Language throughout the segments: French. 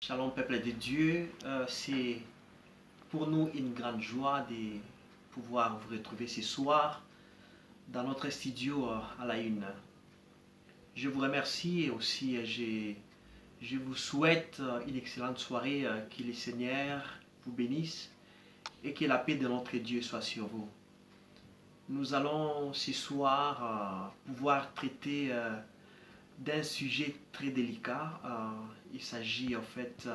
Shalom peuple de Dieu, c'est pour nous une grande joie de pouvoir vous retrouver ce soir dans notre studio à la une. Je vous remercie et aussi je vous souhaite une excellente soirée, que le Seigneur vous bénisse et que la paix de notre Dieu soit sur vous. Nous allons ce soir pouvoir traiter d'un sujet très délicat. Il s'agit en fait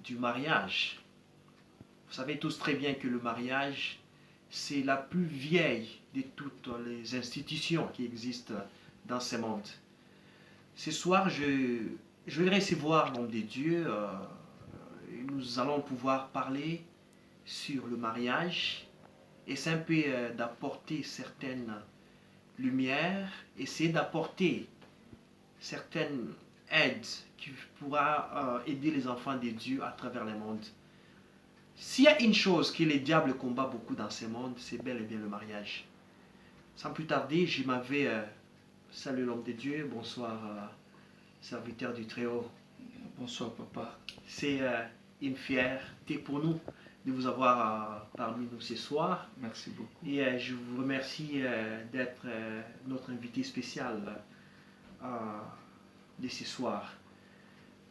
du mariage. Vous savez tous très bien que le mariage, c'est la plus vieille de toutes les institutions qui existent dans ce monde. Ce soir, je vais recevoir l'homme de Dieu. Et nous allons pouvoir parler sur le mariage, et c'est un peu d'apporter certaines lumières, essayer d'apporter certaines aides qui pourra aider les enfants de Dieu à travers le monde. S'il y a une chose que les diables combattent beaucoup dans ce monde, c'est bel et bien le mariage. Sans plus tarder, je m'avais salué l'homme de Dieu. Bonsoir, serviteur du Très-Haut. Bonsoir, papa. C'est une fierté pour nous de vous avoir parmi nous ce soir. Merci beaucoup. Et je vous remercie d'être notre invité spécial de ce soir.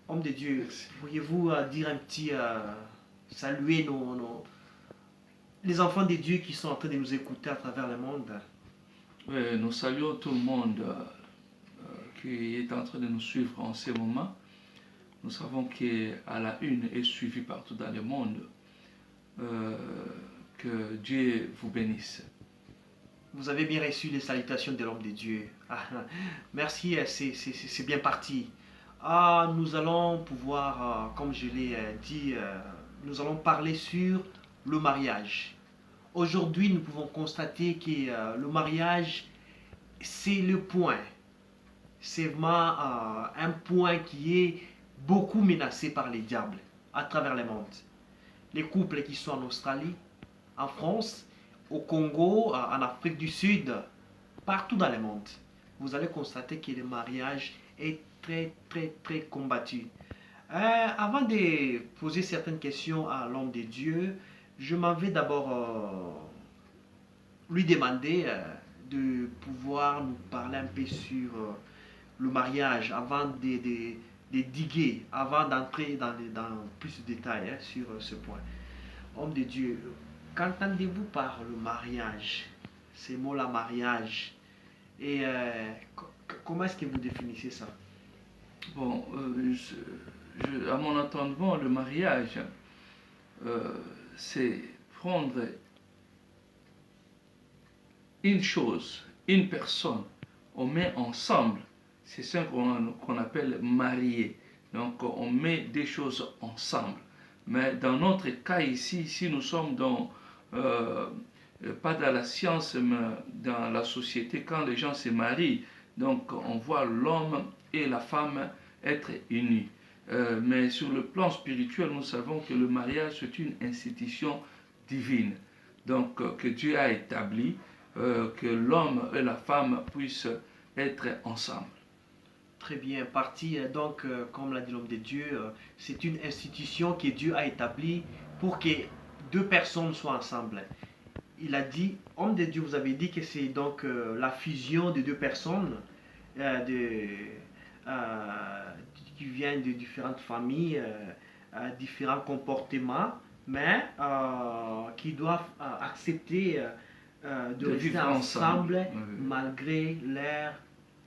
Homme de Dieu, pourriez-vous dire un petit saluer les enfants de Dieu qui sont en train de nous écouter à travers le monde? Oui, nous saluons tout le monde qui est en train de nous suivre en ce moment. Nous savons qu'à la une est suivi partout dans le monde. Que Dieu vous bénisse. Vous avez bien reçu les salutations de l'homme de Dieu. Merci, c'est bien parti. Nous allons pouvoir, comme je l'ai dit, nous allons parler sur le mariage. Aujourd'hui, nous pouvons constater que le mariage, c'est le point. C'est vraiment un point qui est beaucoup menacé par les diables à travers le monde. Les couples qui sont en Australie, en France, au Congo, en Afrique du Sud, partout dans le monde, vous allez constater que le mariage est très combattu. Avant de poser certaines questions à l'homme de Dieu, je m'en vais d'abord lui demander de pouvoir nous parler un peu sur le mariage avant de diguer, avant d'entrer dans plus de détails sur ce point. Homme de Dieu, qu'entendez-vous par le mariage? Ces mots-là, mariage. Et comment est-ce que vous définissez ça? Bon, à mon entendement, le mariage, c'est prendre une chose, une personne, on met ensemble. C'est ça qu'on appelle marier. Donc, on met des choses ensemble. Mais dans notre cas ici, si nous sommes dans, pas dans la science, mais dans la société, quand les gens se marient, donc on voit l'homme et la femme être unis. Mais sur le plan spirituel, nous savons que le mariage, c'est une institution divine. Donc, que Dieu a établi, que l'homme et la femme puissent être ensemble. Très bien, parti. Donc, comme l'a dit l'homme de Dieu, c'est une institution que Dieu a établie pour que deux personnes soient ensemble. Il a dit, homme de Dieu, vous avez dit que c'est donc la fusion de deux personnes qui viennent de différentes familles, différents comportements, mais qui doivent accepter de rester ensemble malgré leur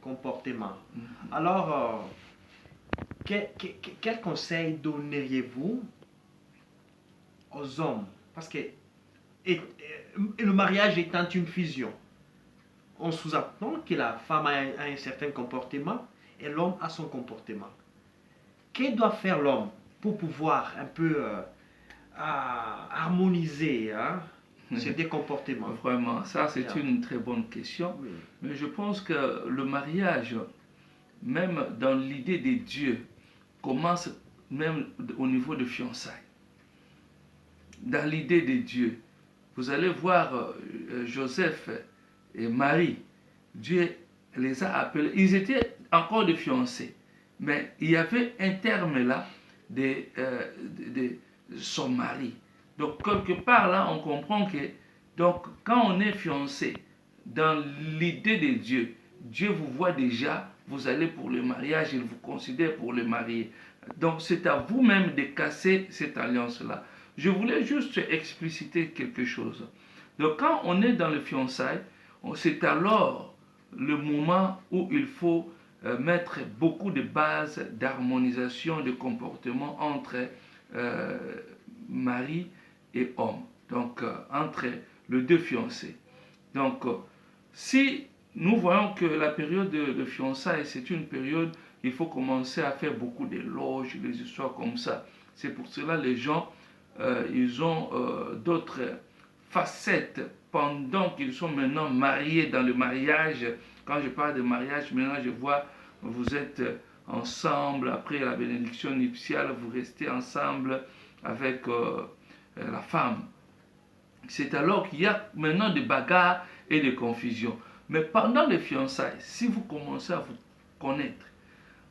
comportement. Alors, quel conseil donneriez-vous aux hommes? Parce que le mariage étant une fusion, on sous-entend que la femme a un certain comportement et l'homme a son comportement. Que doit faire l'homme pour pouvoir un peu harmoniser ces deux comportements? Vraiment, ça c'est une très bonne question. Oui. Mais je pense que le mariage, même dans l'idée de Dieu, commence même au niveau de fiançailles. Dans l'idée de Dieu, vous allez voir Joseph et Marie, Dieu les a appelés, ils étaient encore des fiancés, Mais il y avait un terme là de son mari. Donc, quelque part là, on comprend que donc, quand on est fiancé, dans l'idée de Dieu, Dieu vous voit déjà, vous allez pour le mariage, il vous considère pour le marié. Donc, c'est à vous-même de casser cette alliance-là. Je voulais juste expliciter quelque chose. Donc, quand on est dans le fiançailles, c'est alors le moment où il faut mettre beaucoup de bases d'harmonisation de comportement entre mari et homme, donc entre les deux fiancés. Donc, si nous voyons que la période de fiançailles, c'est une période, il faut commencer à faire beaucoup d'éloges, des histoires comme ça. C'est pour cela que les gens, ils ont d'autres facettes pendant qu'ils sont maintenant mariés dans le mariage. Quand je parle de mariage, maintenant je vois, vous êtes ensemble, après la bénédiction nuptiale, vous restez ensemble avec la femme. C'est alors qu'il y a maintenant des bagarres et des confusions. Mais pendant les fiançailles, si vous commencez à vous connaître,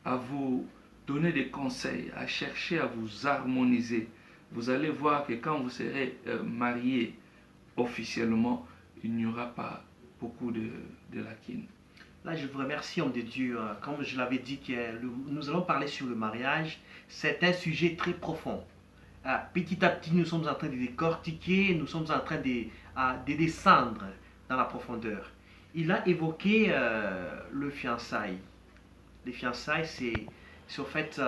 à vous donner des conseils, à chercher à vous harmoniser, vous allez voir que quand vous serez mariés officiellement, il n'y aura pas beaucoup de lacunes. Là, je vous remercie, homme de Dieu. Comme je l'avais dit, nous allons parler sur le mariage. C'est un sujet très profond. Petit à petit, nous sommes en train de décortiquer, nous sommes en train de descendre dans la profondeur. Il a évoqué le fiançailles. Les fiançailles, c'est en fait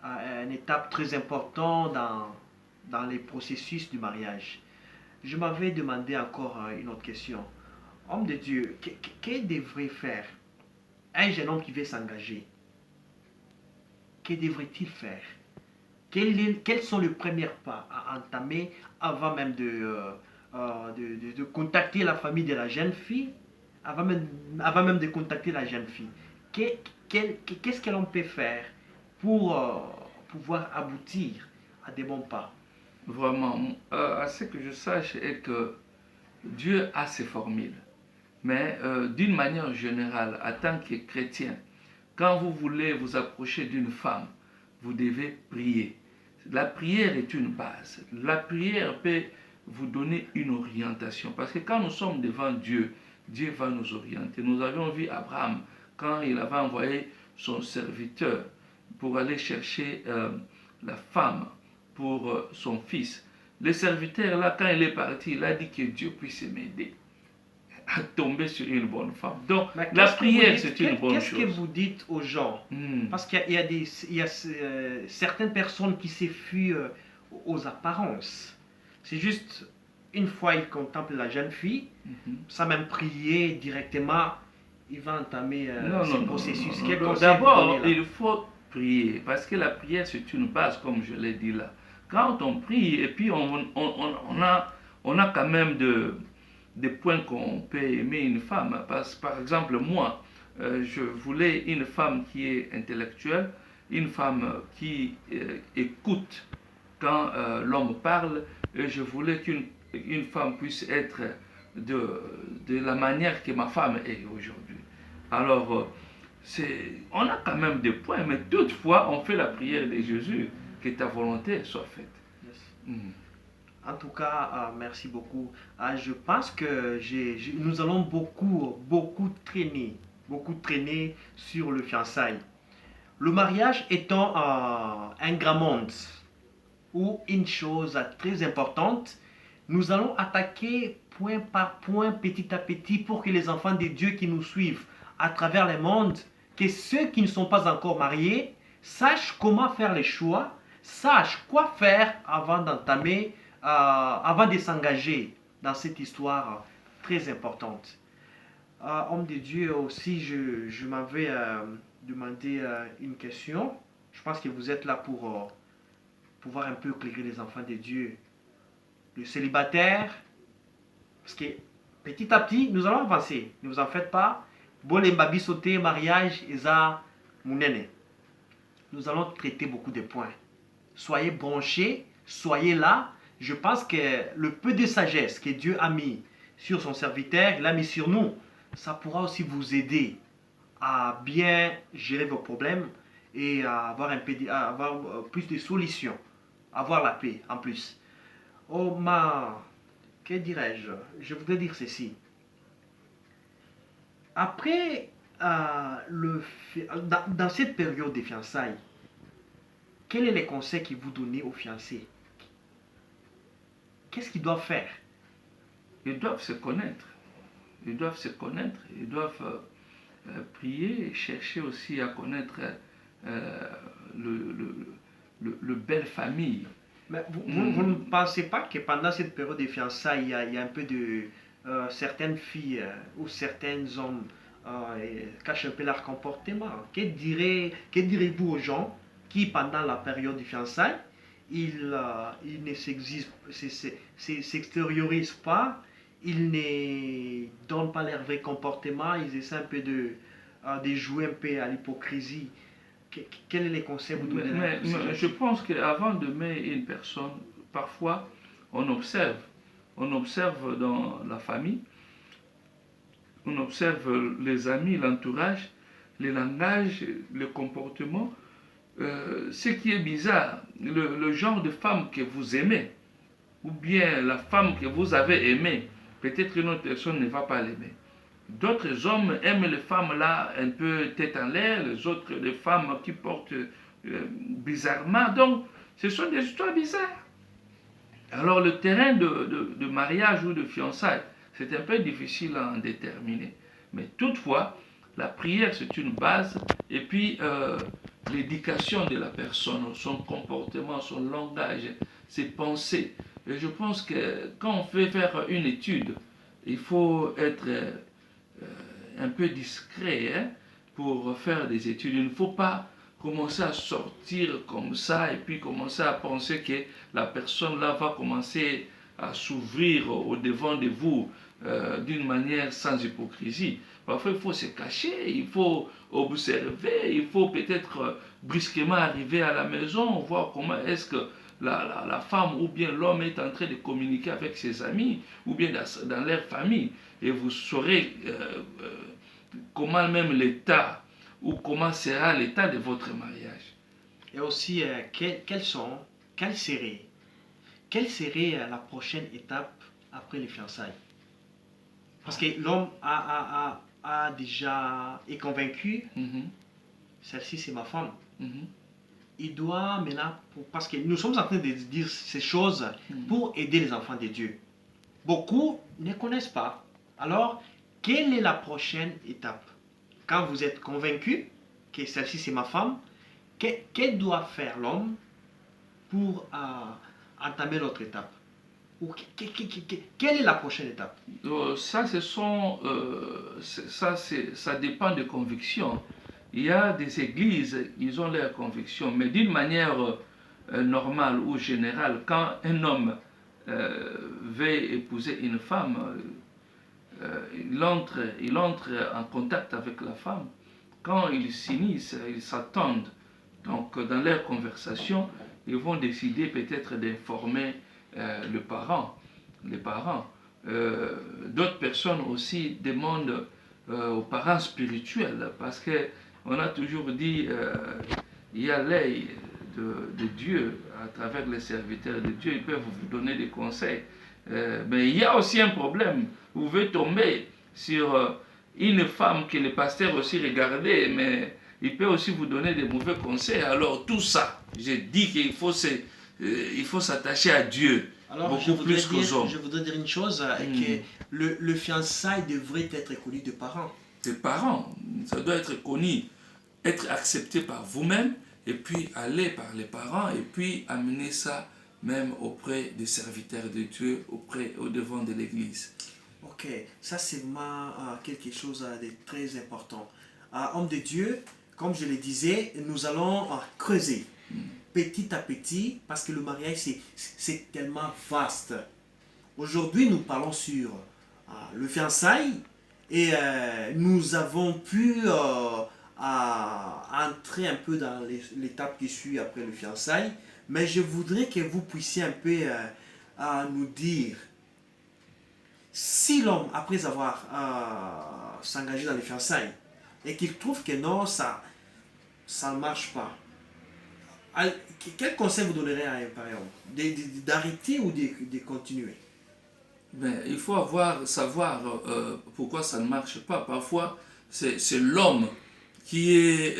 une étape très importante dans les processus du mariage. Je m'avais demandé encore une autre question. Homme de Dieu, que devrait faire un jeune homme qui veut s'engager? Que devrait-il faire? Quels sont les premiers pas à entamer avant même de contacter la famille de la jeune fille, avant même de contacter la jeune fille? Qu'est-ce que l'on peut faire pour pouvoir aboutir à des bons pas? Vraiment, à ce que je sache est que Dieu a ses formules. Mais d'une manière générale, en tant que chrétien, quand vous voulez vous approcher d'une femme, vous devez prier. La prière est une base. La prière peut vous donner une orientation. Parce que quand nous sommes devant Dieu, Dieu va nous orienter. Nous avions vu Abraham, quand il avait envoyé son serviteur pour aller chercher la femme pour son fils. Le serviteur, là, quand il est parti, il a dit que Dieu puisse m'aider à tomber sur une bonne femme. Donc, la prière, c'est une bonne chose. Qu'est-ce que vous dites aux gens? Parce qu'il y a certaines personnes qui s'effuient aux apparences. C'est juste, une fois ils contemplent la jeune fille, sans même prier directement, il va entamer ce processus. D'abord, il faut prier, parce que la prière, c'est une base, comme je l'ai dit là. Quand on prie, et puis on a quand même des points qu'on peut aimer une femme. Par exemple, moi, je voulais une femme qui est intellectuelle, une femme qui écoute quand l'homme parle, et je voulais qu'une femme puisse être de la manière que ma femme est aujourd'hui. Alors, on a quand même des points, mais toutefois, on fait la prière de Jésus, que ta volonté soit faite. Yes. En tout cas, merci beaucoup. Je pense que nous allons beaucoup traîner sur le fiançailles. Le mariage étant un grand monde ou une chose très importante, nous allons attaquer point par point, petit à petit, pour que les enfants de Dieu qui nous suivent à travers le monde, que ceux qui ne sont pas encore mariés, sachent comment faire les choix, sachent quoi faire avant d'entamer, avant de s'engager dans cette histoire très importante. Homme de Dieu, aussi, je m'avais demandé une question. Je pense que vous êtes là pour pouvoir un peu éclairer les enfants de Dieu. Le célibataire, parce que petit à petit, nous allons avancer. Ne vous en faites pas. Bon, les babis sautés, mariage, Isa, Mounene. Nous allons traiter beaucoup de points. Soyez branchés, soyez là. Je pense que le peu de sagesse que Dieu a mis sur son serviteur, il l'a mis sur nous. Ça pourra aussi vous aider à bien gérer vos problèmes et à avoir, à avoir plus de solutions, avoir la paix en plus. Oh ma, que dirais-je? Je voudrais dire ceci. Après, dans cette période des fiançailles, quels sont les conseils que vous donnez aux fiancés? Qu'est-ce qu'ils doivent faire? Ils doivent se connaître. Ils doivent se connaître. Ils doivent prier et chercher aussi à connaître euh, le, le belle famille. Mais vous ne Mm. pensez pas que pendant cette période des fiançailles, il y a un peu de certaines filles ou certains hommes cachent un peu leur comportement? Que direz-vous aux gens qui, pendant la période des fiançailles, ils ne s'extériorisent pas, ils ne donnent pas leur vrai comportement, ils essaient un peu de jouer un peu à l'hypocrisie. Quels sont les conseils que vous donnez à ces Mais gens? je pense qu'avant de d'aimer une personne, parfois on observe. On observe dans la famille, on observe les amis, l'entourage, les langages, le comportement. Ce qui est bizarre, le genre de femme que vous aimez, ou bien la femme que vous avez aimée, peut-être qu'une autre personne ne va pas l'aimer. D'autres hommes aiment les femmes là un peu tête en l'air, les autres les femmes qui portent bizarrement. Donc, ce sont des histoires bizarres. Alors, le terrain de mariage ou de fiançailles, c'est un peu difficile à en déterminer. Mais toutefois, la prière, c'est une base. Et puis, l'éducation de la personne, son comportement, son langage, ses pensées. Et je pense que quand on fait faire une étude, il faut être un peu discret hein, pour faire des études. Il ne faut pas commencer à sortir comme ça et puis commencer à penser que la personne là va commencer à s'ouvrir au devant de vous d'une manière sans hypocrisie. Parfois, il faut se cacher, il faut observer, il faut peut-être brusquement arriver à la maison, voir comment est-ce que la femme ou bien l'homme est en train de communiquer avec ses amis ou bien dans leur famille. Et vous saurez comment même l'état ou comment sera l'état de votre mariage. Et aussi, quelle serait la prochaine étape après les fiançailles? Parce que l'homme a déjà est convaincu, celle-ci c'est ma femme. Il doit maintenant, parce que nous sommes en train de dire ces choses pour aider les enfants de Dieu. Beaucoup ne connaissent pas. Alors, quelle est la prochaine étape? Quand vous êtes convaincu que celle-ci c'est ma femme, que doit faire l'homme pour entamer l'autre étape? Ou quelle est la prochaine étape? Ça, ça dépend des convictions. Il y a des églises, ils ont leurs convictions, mais d'une manière normale ou générale, quand un homme veut épouser une femme, il entre en contact avec la femme. Quand ils s'unissent, ils s'attendent. Donc, dans leur conversation, ils vont décider peut-être d'informer les parents. D'autres personnes aussi demandent aux parents spirituels parce que on a toujours dit il y a l'œil de Dieu à travers les serviteurs de Dieu, ils peuvent vous donner des conseils. Mais il y a aussi un problème. Vous pouvez tomber sur une femme que le pasteur aussi regardait, mais il peut aussi vous donner des mauvais conseils. Alors tout ça, j'ai dit qu'il faut s'attacher à Dieu. Alors, beaucoup plus qu'aux hommes. Je voudrais dire une chose, que le fiançailles devrait être connu des parents. Des parents, ça doit être connu, être accepté par vous-même, et puis aller par les parents, et puis amener ça même auprès des serviteurs de Dieu, au devant de l'Église. Ok, ça c'est vraiment quelque chose de très important. Homme de Dieu, comme je le disais, nous allons creuser petit à petit, parce que le mariage c'est tellement vaste. Aujourd'hui, nous parlons sur le fiançailles et nous avons pu entrer un peu dans l'étape qui suit après le fiançailles, mais je voudrais que vous puissiez un peu nous dire si l'homme, après avoir s'engagé dans les fiançailles, et qu'ils trouvent que non, ça ne marche pas. Quel conseil vous donnerez à un parent? D'arrêter ou de continuer? Ben, il faut savoir pourquoi ça ne marche pas. Parfois, c'est l'homme qui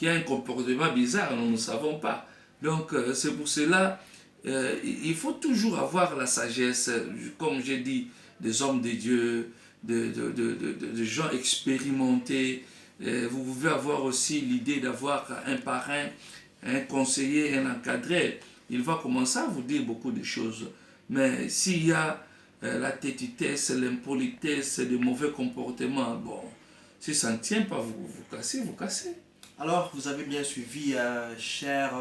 a un comportement bizarre, nous ne savons pas. Donc, c'est pour cela, il faut toujours avoir la sagesse, comme j'ai dit, des hommes de Dieu, de gens expérimentés. Vous pouvez avoir aussi l'idée d'avoir un parrain, un conseiller, un encadré. Il va commencer à vous dire beaucoup de choses. Mais s'il y a la têtitesse, l'impolitesse, de mauvais comportements, bon, si ça ne tient pas, vous cassez, vous cassez. Alors, vous avez bien suivi, chers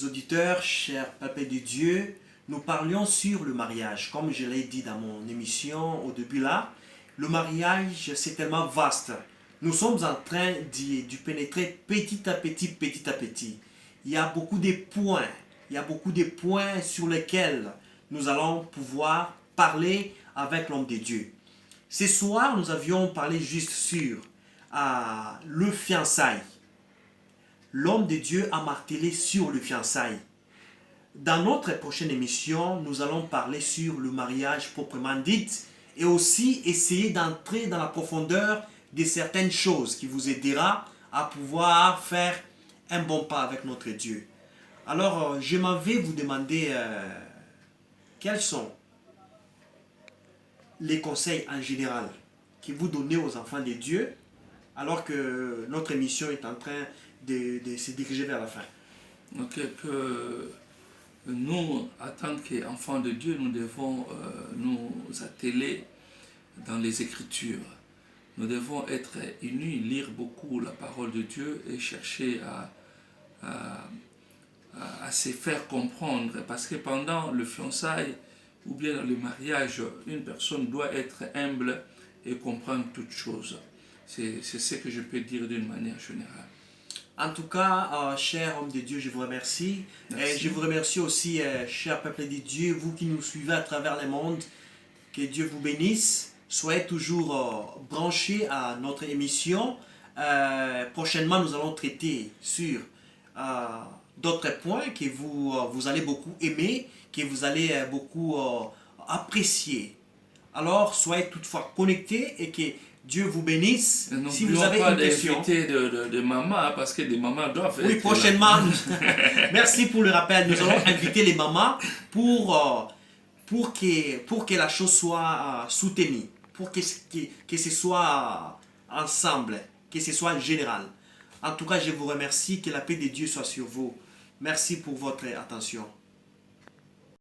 auditeurs, chers peuple de Dieu. Nous parlions sur le mariage. Comme je l'ai dit dans mon émission au début là, le mariage, c'est tellement vaste. Nous sommes en train d'y pénétrer petit à petit, petit à petit. Il y a beaucoup de points. Il y a beaucoup de points sur lesquels nous allons pouvoir parler avec l'homme de Dieu. Ce soir, nous avions parlé juste sur le fiançailles. L'homme de Dieu a martelé sur le fiançailles. Dans notre prochaine émission, nous allons parler sur le mariage proprement dit et aussi essayer d'entrer dans la profondeur de certaines choses qui vous aidera à pouvoir faire un bon pas avec notre Dieu. Alors, je m'en vais vous demander quels sont les conseils en général que vous donnez aux enfants de Dieu alors que notre émission est en train de se diriger vers la fin. Donc, que nous, en tant qu'enfants de Dieu, nous devons nous atteler dans les Écritures. Nous devons être unis, lire beaucoup la parole de Dieu et chercher à se faire comprendre. Parce que pendant le fiançailles ou bien dans le mariage, une personne doit être humble et comprendre toutes choses. C'est ce que je peux dire d'une manière générale. En tout cas, cher homme de Dieu, je vous remercie. Et je vous remercie aussi, cher peuple de Dieu, vous qui nous suivez à travers le monde. Que Dieu vous bénisse. Soyez toujours branchés à notre émission. Prochainement, nous allons traiter sur d'autres points que vous allez beaucoup aimer, que vous allez beaucoup apprécier. Alors, soyez toutefois connectés et que Dieu vous bénisse. Si vous avez une question, de maman, parce que les mamans doivent être. Oui, prochainement. Merci pour le rappel. Nous allons inviter les mamans pour que la chose soit soutenue, pour que ce soit ensemble, que ce soit général. En tout cas, je vous remercie. Que la paix de Dieu soit sur vous. Merci pour votre attention.